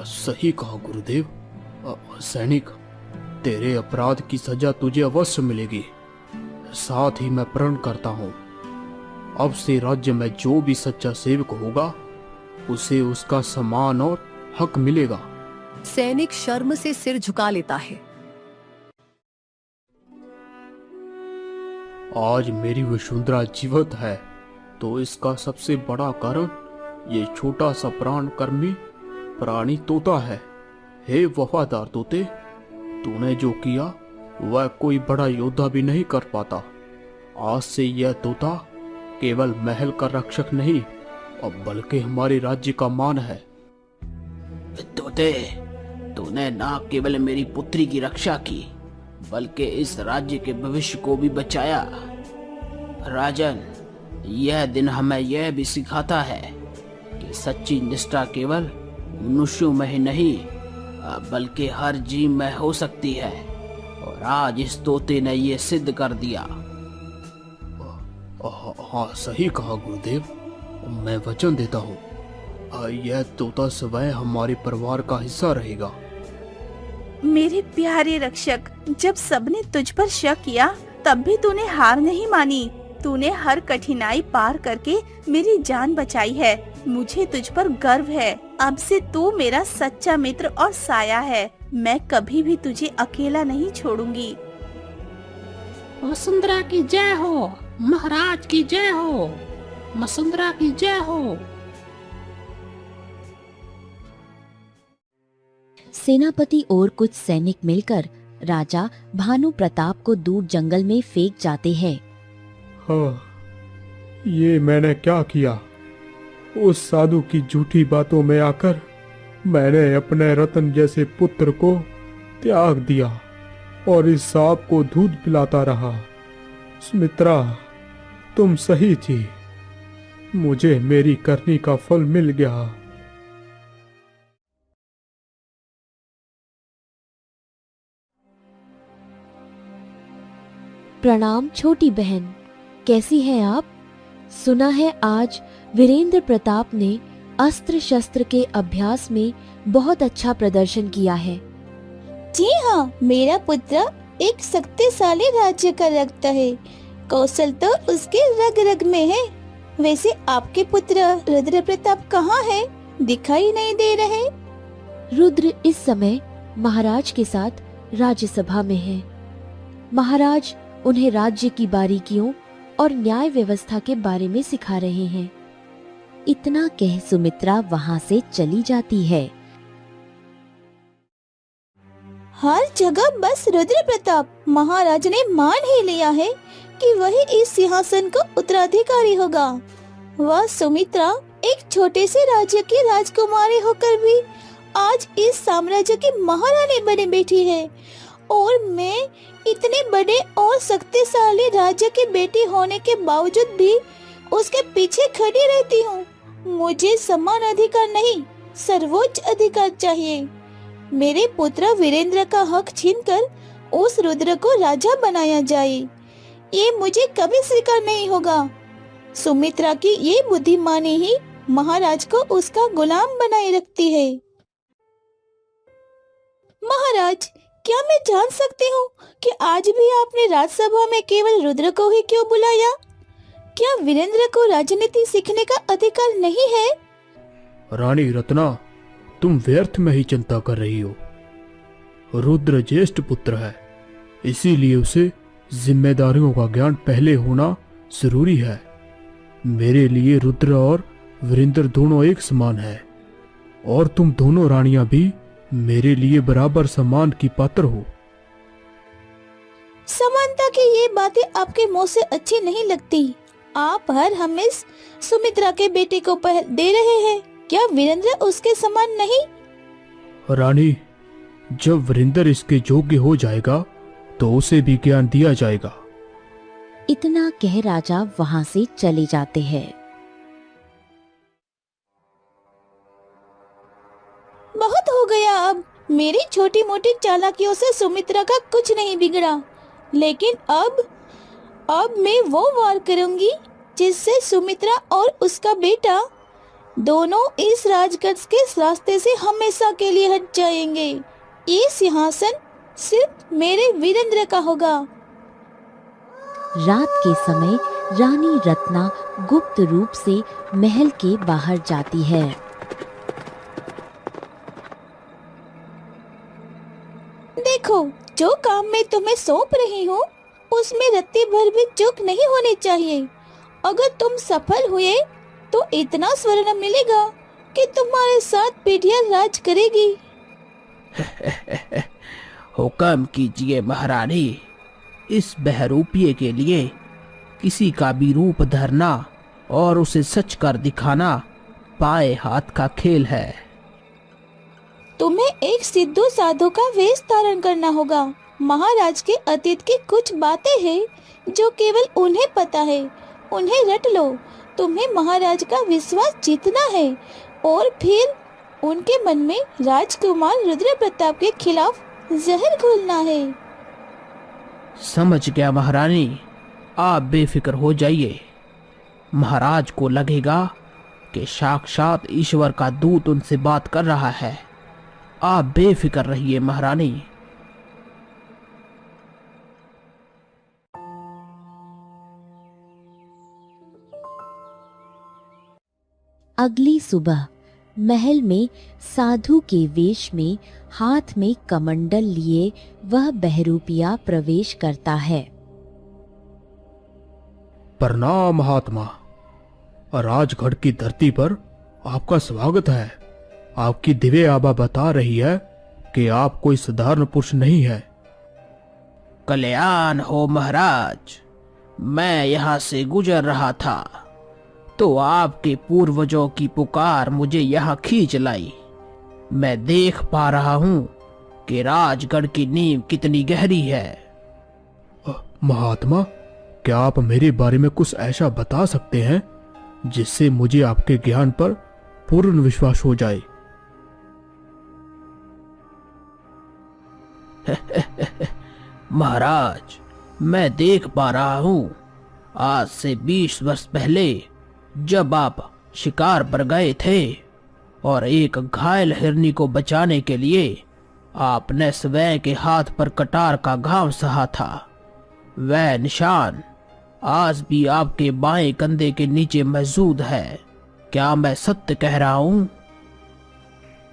सही कहा गुरुदेव। सैनिक, तेरे अपराध की सजा तुझे अवश्य मिलेगी। साथ ही मैं प्रण करता हूँ, अब से राज्य में जो भी सच्चा सेवक होगा उसे उसका सम्मान और हक मिलेगा। सैनिक शर्म से सिर झुका लेता है। आज मेरी वसुंधरा जीवित है तो इसका सबसे बड़ा कारण ये छोटा सा प्राण कर्मी प्राणी तोता है। हे वफादार तोते, तूने जो किया वह कोई बड़ा योद्धा भी नहीं कर पाता। आज से यह तोता केवल महल का रक्षक नहीं, अब बल्कि हमारे राज्य का मान है। तोते, तूने न केवल मेरी पुत्री की रक्षा की, बल्कि इस राज्य के भविष्य को भी बचाया। राजन, यह दिन हमें यह भी सिखाता है कि सच्ची निष्ठा केवल मनुष्यों में ही नहीं बल्कि हर जीव में हो सकती है, और आज इस तोते ने यह सिद्ध कर दिया। हाँ, सही कहा गुरुदेव। मैं वचन देता हूँ, यह तोता स्वयं हमारे परिवार का हिस्सा रहेगा। मेरे प्यारे रक्षक, जब सबने तुझ पर शक किया तब भी तूने हार नहीं मानी। तूने हर कठिनाई पार करके मेरी जान बचाई है। मुझे तुझ पर गर्व है। अब से तू मेरा सच्चा मित्र और साया है। मैं कभी भी तुझे अकेला नहीं छोड़ूंगी। वसुंधरा की जय हो, महाराज की जय हो, वसुंधरा की जय हो। सेनापति और कुछ सैनिक मिलकर राजा भानु प्रताप को दूर जंगल में फेंक जाते हैं। हाँ, ये मैंने क्या किया? उस साधु की झूठी बातों में आकर मैंने अपने रतन जैसे पुत्र को त्याग दिया और इस सांप को दूध पिलाता रहा। सुमित्रा, तुम सही थी। मुझे मेरी करनी का फल मिल गया। प्रणाम छोटी बहन, कैसी हैं आप? सुना है आज वीरेंद्र प्रताप ने अस्त्र शस्त्र के अभ्यास में बहुत अच्छा प्रदर्शन किया है। जी हाँ, मेरा पुत्र एक शक्तिशाली राज्य का रक्त है। कौशल तो उसके रग रग में है। वैसे आपके पुत्र रुद्र प्रताप कहाँ है? दिखाई नहीं दे रहे। रुद्र इस समय महाराज के साथ राज्यसभा में है। महाराज उन्हें राज्य की बारीकियों और न्याय व्यवस्था के बारे में सिखा रहे हैं। इतना कह सुमित्रा वहां से चली जाती है। हर जगह बस रुद्र प्रताप। महाराज ने मान ही लिया है कि वही इस सिंहासन का उत्तराधिकारी होगा। वह सुमित्रा एक छोटे से राज्य की राजकुमारी होकर भी आज इस साम्राज्य की महारानी बने बैठी है, और मैं इतने बड़े और शक्तिशाली राज्य की बेटी होने के बावजूद भी उसके पीछे खड़ी रहती हूँ। मुझे समान अधिकार नहीं, सर्वोच्च अधिकार चाहिए। मेरे पुत्र वीरेंद्र का हक छीनकर उस रुद्र को राजा बनाया जाए, ये मुझे कभी स्वीकार नहीं होगा। सुमित्रा की ये बुद्धिमानी ही महाराज को उसका गुलाम बनाए रखती है। महाराज, क्या मैं जान सकती हूँ कि आज भी आपने राज्यसभा में केवल रुद्र को ही क्यों बुलाया? क्या वीरेंद्र को राजनीति सीखने का अधिकार नहीं है? रानी रत्ना, तुम व्यर्थ में ही चिंता कर रही हो। रुद्र ज्येष्ठ पुत्र है, इसीलिए उसे जिम्मेदारियों का ज्ञान पहले होना जरूरी है। मेरे लिए रुद्र और वीरेंद्र दोनों एक समान है, और तुम दोनों रानियां भी मेरे लिए बराबर सम्मान की पात्र हो। समानता की ये बातें आपके मुंह से अच्छी नहीं लगती। आप हर हमेशा सुमित्रा के बेटे को पहल दे रहे हैं। क्या वीरेंद्र उसके समान नहीं? रानी, जब वीरेंद्र इसके योग्य हो जाएगा तो उसे भी ज्ञान दिया जाएगा। इतना कह राजा वहां से चले जाते हैं। बहुत हो गया। अब मेरी छोटी मोटी चालाकियों से सुमित्रा का कुछ नहीं बिगड़ा, लेकिन अब मैं वो वार करूंगी जिससे सुमित्रा और उसका बेटा दोनों इस राजगढ़ के रास्ते से हमेशा के लिए हट जाएंगे। ये सिंहासन सिर्फ मेरे वीरेंद्र का होगा। रात के समय रानी रत्ना गुप्त रूप से महल के बाहर जाती है। देखो, जो काम मैं तुम्हें सौंप रही हूँ उसमें रत्ती भर भी चूक नहीं होनी चाहिए। अगर तुम सफल हुए तो इतना स्वर्ण मिलेगा कि तुम्हारे साथ पीढ़ियां राज करेगी। हुक्म कीजिए महारानी। इस बहरूपिये के लिए किसी का भी रूप धरना और उसे सच कर दिखाना पाए हाथ का खेल है। तुम्हें एक सिद्धू साधु का वेश धारण करना होगा। महाराज के अतीत की कुछ बातें हैं जो केवल उन्हें पता है, उन्हें रट लो। तुम्हें महाराज का विश्वास जीतना है और फिर उनके मन में राजकुमार रुद्र प्रताप के खिलाफ जहर घोलना है। समझ गया महारानी, आप बेफिक्र हो जाइए। महाराज को लगेगा कि साक्षात ईश्वर का दूत उनसे बात कर रहा है। आप बेफिक्र रहिए महारानी। अगली सुबह महल में साधु के वेश में हाथ में कमंडल लिए वह बहरूपिया प्रवेश करता है। प्रणाम महात्मा, राजगढ़ की धरती पर आपका स्वागत है। आपकी दिव्य आभा बता रही है कि आप कोई साधारण पुरुष नहीं है। कल्याण हो महाराज। मैं यहाँ से गुजर रहा था तो आपके पूर्वजों की पुकार मुझे यहाँ खींच लाई। मैं देख पा रहा हूँ कि राजगढ़ की नींव कितनी गहरी है। महात्मा, क्या आप मेरे बारे में कुछ ऐसा बता सकते हैं जिससे मुझे आपके ज्ञान पर पूर्ण विश्वास हो जाए? महाराज, मैं देख पा रहा हूँ आज से 20 वर्ष पहले जब आप शिकार पर गए थे और एक घायल हिरनी को बचाने के लिए आपने स्वयं के हाथ पर कटार का घाव सहा था, वह निशान आज भी आपके बाएं कंधे के नीचे मौजूद है। क्या मैं सत्य कह रहा हूं?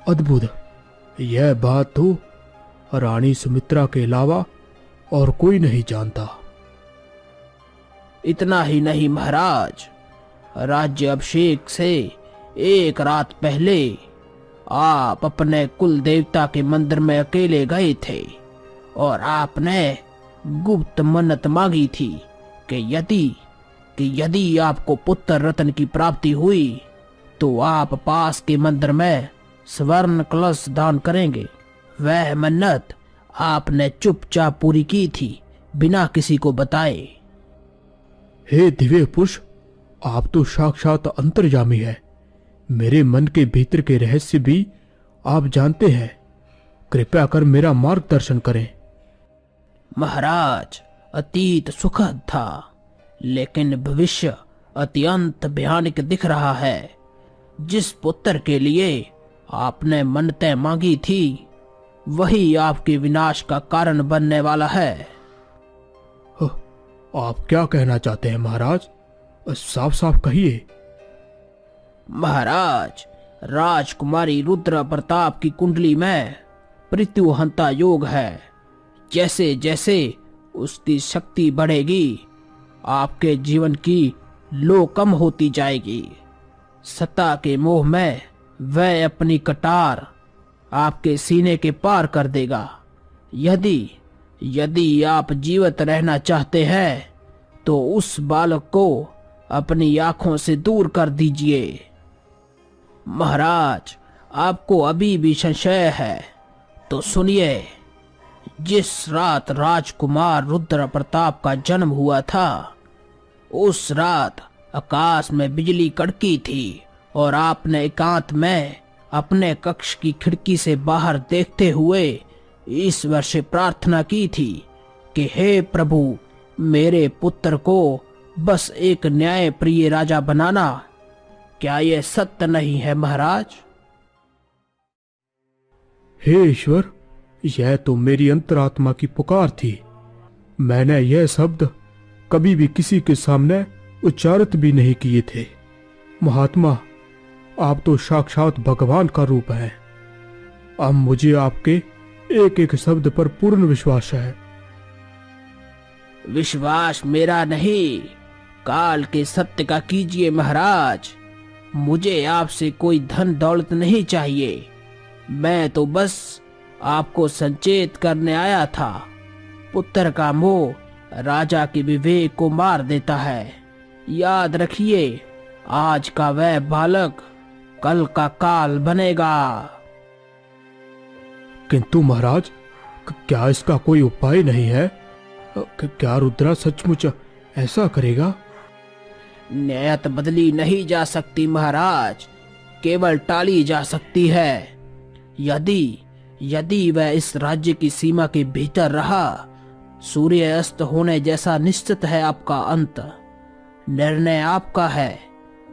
अद्भुत। यह बात तो रानी सुमित्रा के अलावा और कोई नहीं जानता। इतना ही नहीं महाराज, राज्य अभिषेक से एक रात पहले आप अपने कुल देवता के मंदिर में अकेले गए थे और आपने गुप्त मन्नत मांगी थी कि यदि आपको पुत्र रत्न की प्राप्ति हुई तो आप पास के मंदिर में स्वर्ण कलश दान करेंगे। वह मन्नत आपने चुपचाप पूरी की थी, बिना किसी को बताए। हे दिव्य पुरुष, आप तो साक्षात अंतर्यामी है। मेरे मन के भीतर के रहस्य भी आप जानते हैं। कृपया कर मेरा मार्गदर्शन करें। महाराज, अतीत सुखद था, लेकिन भविष्य अत्यंत भयानक दिख रहा है। जिस पुत्र के लिए आपने मन्नतें मांगी थी वही आपके विनाश का कारण बनने वाला है। आप क्या कहना चाहते हैं महाराज? साफ साफ कहिए। महाराज, राजकुमारी रुद्र प्रताप की कुंडली में मृत्युहंता योग है। जैसे जैसे उसकी शक्ति बढ़ेगी आपके जीवन की लो कम होती जाएगी। सत्ता के मोह में वह अपनी कटार आपके सीने के पार कर देगा। यदि आप जीवित रहना चाहते हैं तो उस बालक को अपनी आंखों से दूर कर दीजिए। महाराज, आपको अभी भी संशय है तो सुनिए। जिस रात राजकुमार रुद्र प्रताप का जन्म हुआ था उस रात आकाश में बिजली कड़की थी और आपने एकांत में अपने कक्ष की खिड़की से बाहर देखते हुए ईश्वर से प्रार्थना की थी कि हे प्रभु, मेरे पुत्र को बस एक न्याय प्रिय राजा बनाना। क्या यह सत्य नहीं है महाराज? हे ईश्वर, यह तो मेरी अंतरात्मा की पुकार थी। मैंने यह शब्द कभी भी किसी के सामने उच्चारित भी नहीं किए थे। महात्मा, आप तो साक्षात भगवान का रूप हैं। अब मुझे आपके एक एक शब्द पर पूर्ण विश्वास है। विश्वास मेरा नहीं, काल के सत्य का कीजिए महाराज। मुझे आपसे कोई धन दौलत नहीं चाहिए। मैं तो बस आपको संचेत करने आया था। पुत्र का मोह राजा के विवेक को मार देता है। याद रखिए, आज का वह बालक कल का काल बनेगा। किंतु महाराज, क्या इसका कोई उपाय नहीं है? क्या रुद्रा सचमुच ऐसा करेगा? नियत बदली नहीं जा सकती महाराज, केवल टाली जा सकती है। यदि वह इस राज्य की सीमा के भीतर रहा, सूर्य अस्त होने जैसा निश्चित है आपका अंत। निर्णय आपका है,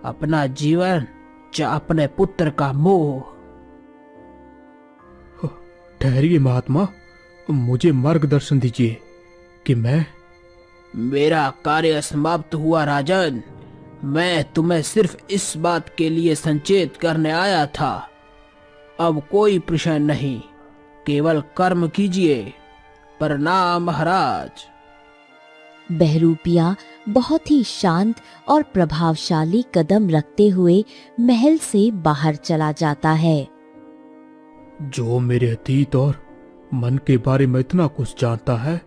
अपना जीवन या अपने पुत्र का मोह। ठहरिए महात्मा, मुझे मार्गदर्शन दीजिए कि मेरा कार्य समाप्त हुआ राजन। मैं तुम्हें सिर्फ इस बात के लिए संचेत करने आया था। अब कोई प्रश्न नहीं, केवल कर्म कीजिए। प्रणाम महाराज। बहरूपिया बहुत ही शांत और प्रभावशाली कदम रखते हुए महल से बाहर चला जाता है। जो मेरे अतीत और मन के बारे में इतना कुछ जानता है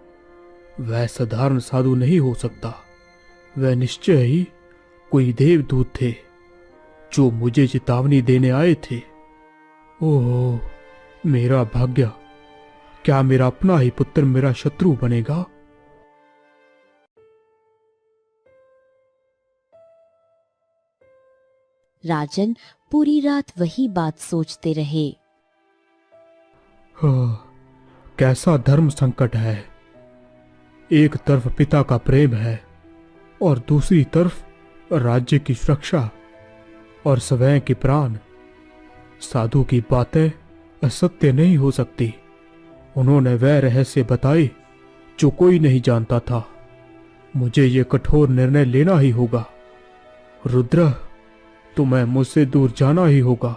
वह साधारण साधु नहीं हो सकता। वह निश्चय ही कोई देवदूत थे जो मुझे चेतावनी देने आए थे। ओह, मेरा भाग्य! क्या मेरा अपना ही पुत्र मेरा शत्रु बनेगा? राजन पूरी रात वही बात सोचते रहे। कैसा धर्म संकट है। एक तरफ पिता का प्रेम है और दूसरी तरफ राज्य की सुरक्षा और स्वयं के प्राण। साधु की बातें असत्य नहीं हो सकती। उन्होंने वह रहस्य बताए जो कोई नहीं जानता था। मुझे ये कठोर निर्णय लेना ही होगा। रुद्र, तुम्हें मुझसे दूर जाना ही होगा।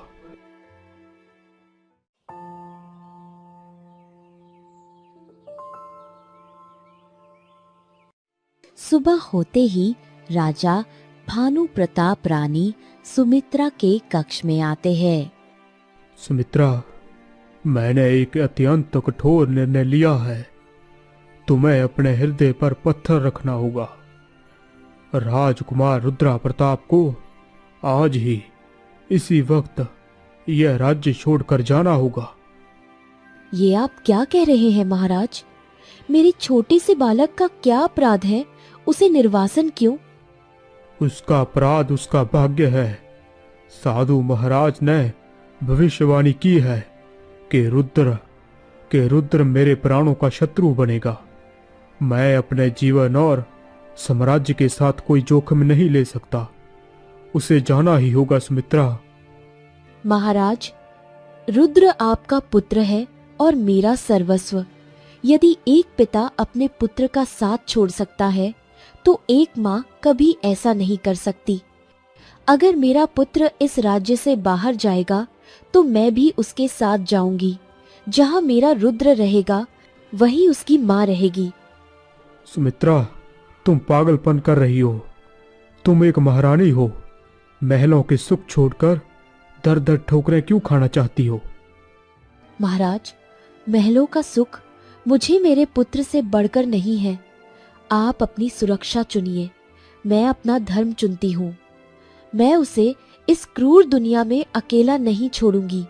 सुबह होते ही राजा भानु प्रताप रानी सुमित्रा के कक्ष में आते हैं। सुमित्रा, मैंने एक अत्यंत कठोर निर्णय लिया है। तुम्हें अपने हृदय पर पत्थर रखना होगा। राजकुमार रुद्रा प्रताप को आज ही इसी वक्त यह राज्य छोड़कर जाना होगा। ये आप क्या कह रहे हैं महाराज? मेरे छोटे से बालक का क्या अपराध है? उसे निर्वासन क्यों? उसका अपराध उसका भाग्य है। साधु महाराज ने भविष्यवाणी की है कि रुद्र मेरे प्राणों का शत्रु बनेगा। मैं अपने जीवन और साम्राज्य के साथ कोई जोखिम नहीं ले सकता। उसे जाना ही होगा सुमित्रा। महाराज, रुद्र आपका पुत्र है और मेरा सर्वस्व। यदि एक पिता अपने पुत्र का साथ छोड़ सकता है तो एक माँ कभी ऐसा नहीं कर सकती। अगर मेरा पुत्र इस राज्य से बाहर जाएगा तो मैं भी उसके साथ जाऊंगी। जहाँ मेरा रुद्र रहेगा वहीं उसकी माँ रहेगी। सुमित्रा, तुम पागलपन कर रही हो। तुम एक महारानी हो। महलों के सुख छोड़कर दर दर ठोकरें क्यों खाना चाहती हो? महाराज, महलों का सुख मुझे मेरे पुत्र से बढ़कर नहीं है। आप अपनी सुरक्षा चुनिए, मैं अपना धर्म चुनती हूँ। मैं उसे इस क्रूर दुनिया में अकेला नहीं छोड़ूंगी।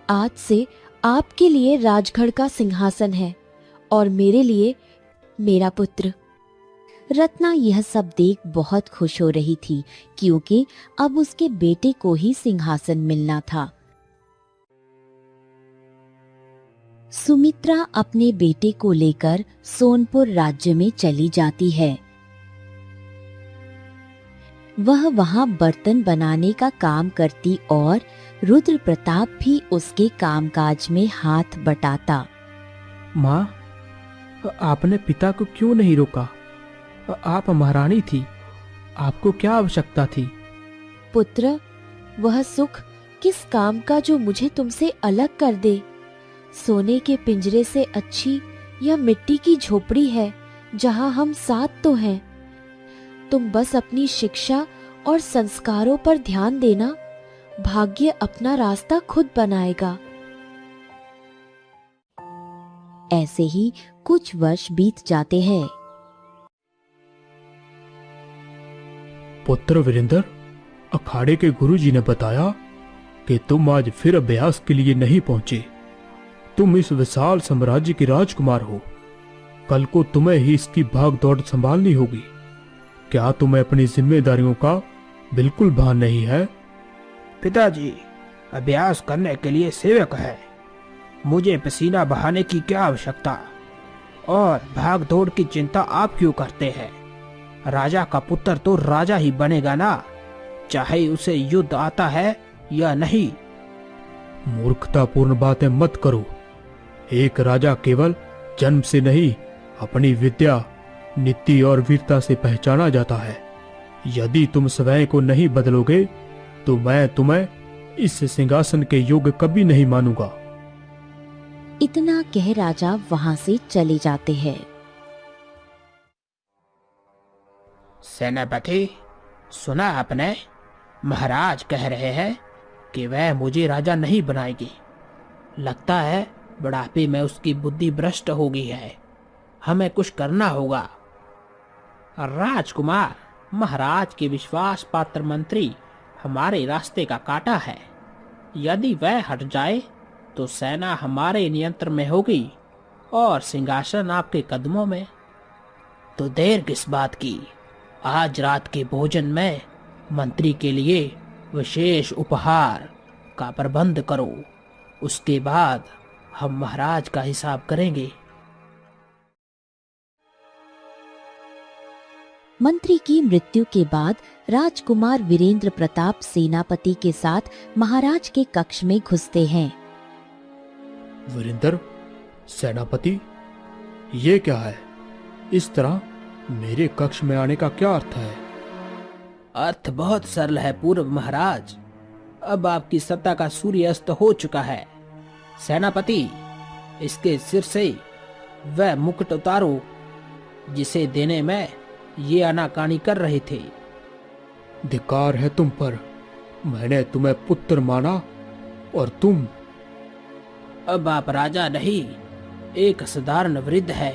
आज से आपके लिए राजगढ़ का सिंहासन है और मेरे लिए मेरा पुत्र। रत्ना यह सब देख बहुत खुश हो रही थी क्योंकि अब उसके बेटे को ही सिंहासन मिलना था। सुमित्रा अपने बेटे को लेकर सोनपुर राज्य में चली जाती है। वह वहां बर्तन बनाने का काम करती और रुद्र प्रताप भी उसके कामकाज में हाथ बटाता। माँ, आपने पिता को क्यों नहीं रोका? आप महारानी थी, आपको क्या आवश्यकता थी? पुत्र, वह सुख किस काम का जो मुझे तुमसे अलग कर दे। सोने के पिंजरे से अच्छी यह मिट्टी की झोपड़ी है जहां हम साथ तो हैं। तुम बस अपनी शिक्षा और संस्कारों पर ध्यान देना, भाग्य अपना रास्ता खुद बनाएगा। ऐसे ही कुछ वर्ष बीत जाते हैं। पुत्र वीरेंद्र, अखाड़े के गुरुजी ने बताया कि तुम आज फिर अभ्यास के लिए नहीं पहुंचे। तुम इस विशाल साम्राज्य के राजकुमार हो। कल को तुम्हें ही इसकी भाग दौड़ संभालनी होगी। क्या तुम्हें अपनी जिम्मेदारियों का बिल्कुल भान नहीं है? पिताजी, अभ्यास करने के लिए सेवक है। मुझे पसीना बहाने की क्या आवश्यकता? और भाग दौड़ की चिंता आप क्यों करते हैं? राजा का पुत्र तो राजा ही बनेगा ना, चाहे उसे युद्ध आता है या नहीं। मूर्खतापूर्ण बातें मत करो। एक राजा केवल जन्म से नहीं, अपनी विद्या, नीति और वीरता से पहचाना जाता है। यदि तुम स्वयं को नहीं बदलोगे तो मैं तुम्हें इस सिंहासन के योग्य कभी नहीं मानूंगा। इतना कह राजा वहां से चले जाते हैं। सेनापति, सुना आपने? महाराज कह रहे हैं कि वह मुझे राजा नहीं बनाएगी। लगता है बुढ़ापे में उसकी बुद्धि भ्रष्ट हो गई है। हमें कुछ करना होगा। राजकुमार, महाराज के विश्वास पात्र मंत्री हमारे रास्ते का कांटा है। यदि वह हट जाए तो सेना हमारे नियंत्रण में होगी और सिंहासन आपके कदमों में। तो देर किस बात की? आज रात के भोजन में मंत्री के लिए विशेष उपहार का प्रबंध करो। उसके बाद हम महाराज का हिसाब करेंगे। मंत्री की मृत्यु के बाद राजकुमार वीरेंद्र प्रताप सेनापति के साथ महाराज के कक्ष में घुसते हैं। वीरेंद्र सेनापति, ये क्या है? इस तरह मेरे कक्ष में आने का क्या अर्थ है? अर्थ बहुत सरल है पूर्व महाराज। अब आपकी सत्ता का सूर्यास्त हो चुका है। सेनापति, इसके सिर से वह मुकुट उतारो जिसे देने में ये आनाकानी कर रहे थे। धिक्कार है तुम पर। मैंने तुम्हें पुत्र माना और तुम। अब आप राजा नहीं, एक साधारण वृद्ध है।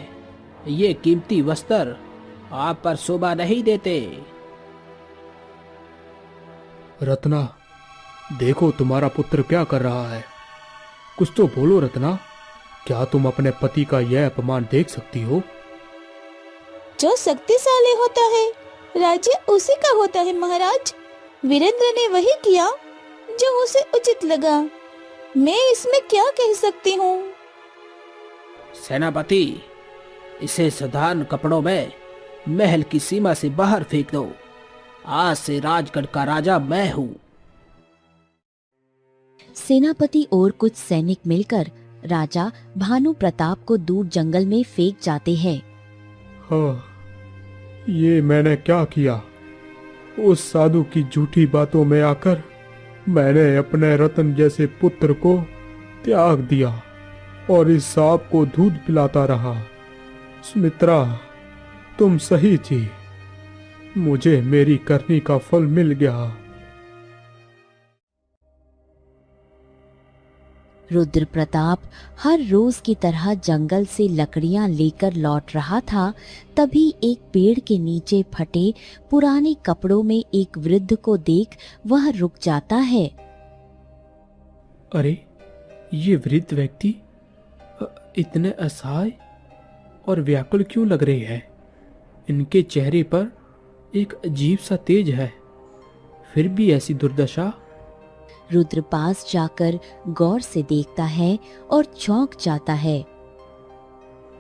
ये कीमती वस्त्र आप पर शोभा नहीं देते। रत्ना, देखो तुम्हारा पुत्र क्या कर रहा है। कुछ तो बोलो रत्ना, क्या तुम अपने पति का यह अपमान देख सकती हो? जो शक्तिशाली होता है राज्य उसी का होता है महाराज। वीरेंद्र ने वही किया जो उसे उचित लगा। मैं इसमें क्या कह सकती हूँ? सेनापति, इसे साधारण कपड़ों में महल की सीमा से बाहर फेंक दो। आज से राजगढ़ का राजा मैं हूँ। सेनापति और कुछ सैनिक मिलकर राजा भानु प्रताप को दूर जंगल में फेंक जाते हैं। हाँ, ये मैंने क्या किया? उस साधु की झूठी बातों में आकर मैंने अपने रतन जैसे पुत्र को त्याग दिया और इस सांप को दूध पिलाता रहा। सुमित्रा, तुम सही थी। मुझे मेरी करनी का फल मिल गया। रुद्र प्रताप हर रोज की तरह जंगल से लकड़ियां लेकर लौट रहा था। तभी एक पेड़ के नीचे फटे पुराने कपड़ों में एक वृद्ध को देख वह रुक जाता है। अरे, ये वृद्ध व्यक्ति इतने असहाय और व्याकुल क्यों लग रहे हैं? इनके चेहरे पर एक अजीब सा तेज है, फिर भी ऐसी दुर्दशा। रुद्र पास जाकर गौर से देखता है और चौंक जाता है।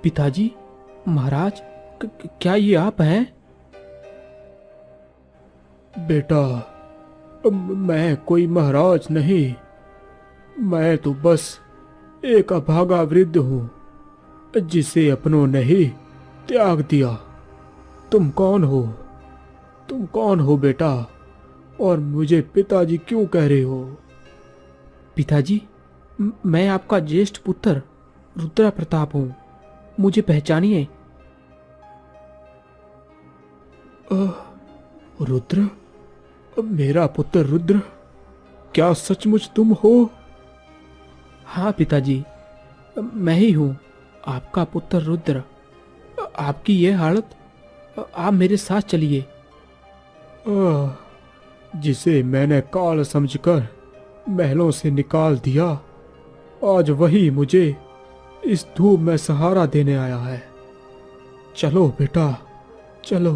पिताजी, महाराज, क्या ये आप हैं? बेटा, मैं कोई महाराज नहीं। मैं तो बस एक अभागा वृद्ध हूँ जिसे अपनों ने ही त्याग दिया। तुम कौन हो? तुम कौन हो बेटा? और मुझे पिताजी क्यों कह रहे हो? पिताजी, मैं आपका ज्येष्ठ पुत्र रुद्र प्रताप हूँ। मुझे पहचानिए। रुद्र? मेरा पुत्र रुद्र? क्या सचमुच तुम हो? हाँ पिताजी, मैं ही हूँ, आपका पुत्र रुद्र। आपकी यह हालत, आप मेरे साथ चलिए। जिसे मैंने काल समझकर महलों से निकाल दिया, आज वही मुझे इस धूप में सहारा देने आया है। चलो बेटा, चलो।